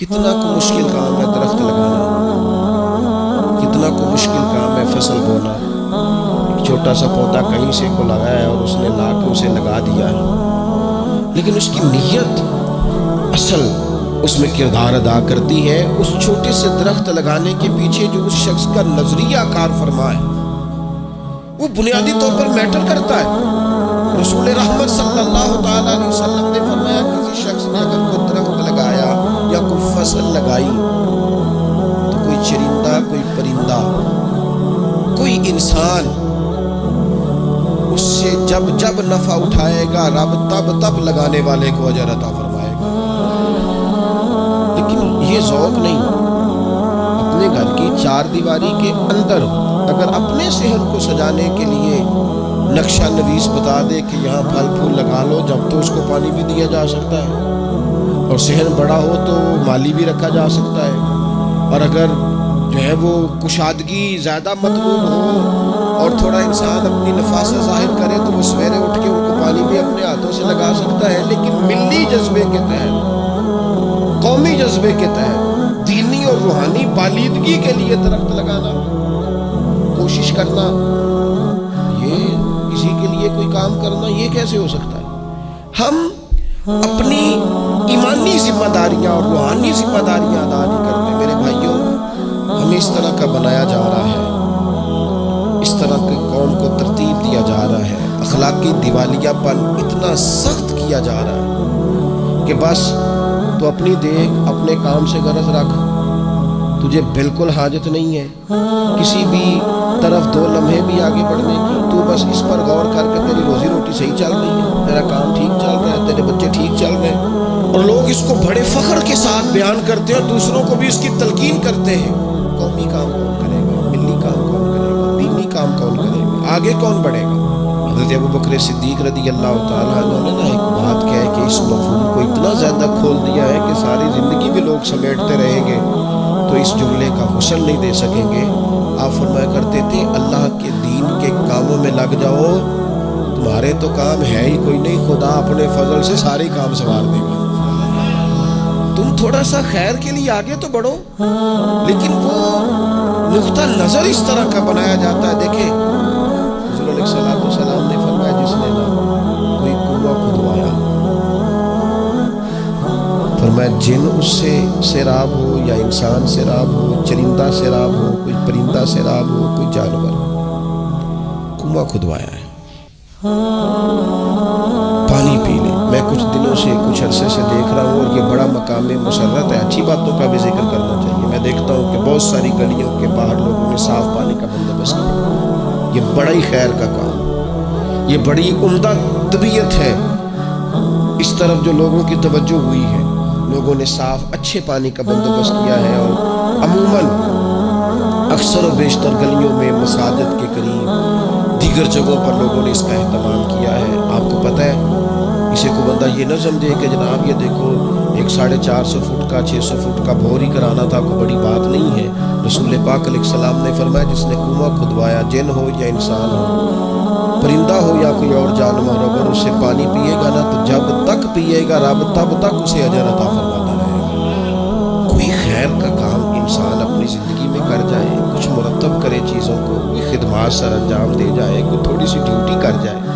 کتنا کو مشکل کام ہے درخت لگانا، کتنا کو مشکل کام ہے فصل بونا. ایک چھوٹا سا پودا کہیں سے کو لگایا اور اس نے لا کے اسے لگا دیا ہے، لیکن اس کی نیت اصل اس میں کردار ادا کرتی ہے. اس چھوٹے سے درخت لگانے کے پیچھے جو اس شخص کا نظریہ کار فرما ہے وہ بنیادی طور پر میٹر کرتا ہے. رسول رحمت صلی اللہ تعالیٰ علیہ وسلم نے فرمایا کسی شخص نے اگر کوئی درخت لگایا یا کوئی فصل لگائی تو کوئی چرندہ، کوئی پرندہ، کوئی انسان اس سے جب جب نفع اٹھائے گا رب تب تب لگانے والے کو اجر عطا فرمائے گا. لیکن یہ ذوق نہیں. اپنے گھر کی چار دیواری کے اندر اگر اپنے صحن کو سجانے کے لیے نقشہ نویس بتا دے کہ یہاں پھل پھول لگا لو، جب تو اس کو پانی بھی دیا جا سکتا ہے، اور صحن بڑا ہو تو مالی بھی رکھا جا سکتا ہے. اور اگر جو ہے وہ کشادگی زیادہ مطلوب ہو اور تھوڑا انسان اپنی نفاست ظاہر کرے تو وہ سویرے اٹھ کے ان کو پانی بھی اپنے ہاتھوں سے لگا سکتا ہے. لیکن ملی جذبے کے تحت، قومی جذبے کے تحت، دینی اور روحانی بالیدگی کے لیے درخت لگانا، کوشش کرنا، یہ کسی کے لیے کوئی کام کرنا، یہ کیسے ہو سکتا ہے؟ ہم اپنی ایمانی ذمہ داریاں اور روحانی ذمہ داریاں ادا نہیں کرتے. میرے بھائیوں، ہمیں اس طرح کا بنایا جا رہا ہے، اس طرح کی قوم کو ترتیب دیا جا رہا ہے، اخلاقی دیوالیہ پن اتنا سخت کیا جا رہا ہے کہ بس تو اپنی دیکھ، اپنے کام سے غرض رکھ، تجھے بالکل حاجت نہیں ہے کسی بھی طرف دو لمحے بھی آگے بڑھنے کی. تو بس اس پر غور کر کے تیری روزی روٹی صحیح چل رہی ہے، تیرا کام ٹھیک چل رہا ہے، تیرے بچے ٹھیک چل رہے ہیں. اور لوگ اس کو بڑے فخر کے ساتھ بیان کرتے ہیں اور دوسروں کو بھی اس کی تلقین کرتے ہیں. قومی کام کون کرے گا؟ ملی کام کون کرے گا؟ دینی کام کون کرے گا؟ آگے کون بڑھے گا؟ حضرت ابوبکر صدیق رضی اللہ تعالیٰ عنہ نے ایک بات کہہ کہ اس مفہوم کو اتنا زیادہ کھول دیا ہے کہ ساری زندگی بھی لوگ سمیٹتے رہیں گے تو اس جملے کا حسن نہیں دے سکیں گے. آپ فرمایا کرتے تھے اللہ کے دین کے کاموں میں لگ جاؤ، تمہارے تو کام ہے ہی کوئی نہیں، خدا اپنے فضل سے سارے کام سنوار دے گا. تم تھوڑا سا خیر کے لیے آگے تو بڑھو، لیکن وہ نقطہ نظر اس طرح کا بنایا جاتا ہے. دیکھیں حضور علیہ السلام نے فرمایا جس نے نہ کوئی کنواں کھدوایا، فرمایا جن اس سے سیراب ہو یا انسان سیراب ہو، چرندہ سیراب ہو، کوئی پرندہ سیراب ہو، کوئی جانور، کنواں کھدوایا ہے، پانی پی لے. میں کچھ دنوں سے، کچھ عرصے سے دیکھ رہا ہوں اور یہ بڑا مقام مسرت ہے، اچھی باتوں کا بھی ذکر کرنا چاہیے. میں دیکھتا ہوں کہ بہت ساری گلیوں کے باہر لوگوں نے صاف پانی کا بندوبست کیا. یہ بڑا ہی خیر کا کام، یہ بڑی عمدہ طبیعت ہے. اس طرف جو لوگوں کی توجہ ہوئی ہے، لوگوں نے صاف اچھے پانی کا بندوبست کیا ہے. اور عموماً اکثر و بیشتر گلیوں میں، مساجد کے قریب، دیگر جگہوں پر لوگوں نے اس کا اہتمام کیا ہے. آپ کو پتہ ہے اسے کو بندہ یہ نہ سمجھے کہ جناب یہ دیکھو ایک 450 فٹ کا 600 فٹ کا بور ہی کرانا تھا، کوئی بڑی بات نہیں ہے. رسول پاک علیہ السلام نے فرمایا جس نے کنواں کھدوایا، جن ہو یا انسان ہو، پرندہ ہو یا کوئی اور جانور، اگر اسے پانی پیے گا نا تو جب تک پیے گا رب تب تک اسے اجر عطا فرماتا رہے گا. کوئی خیر کا کام انسان اپنی زندگی میں کر جائے، کچھ مرتب کرے چیزوں کو، کوئی خدمات سر انجام دے جائے، کوئی تھوڑی سی ڈیوٹی کر جائے.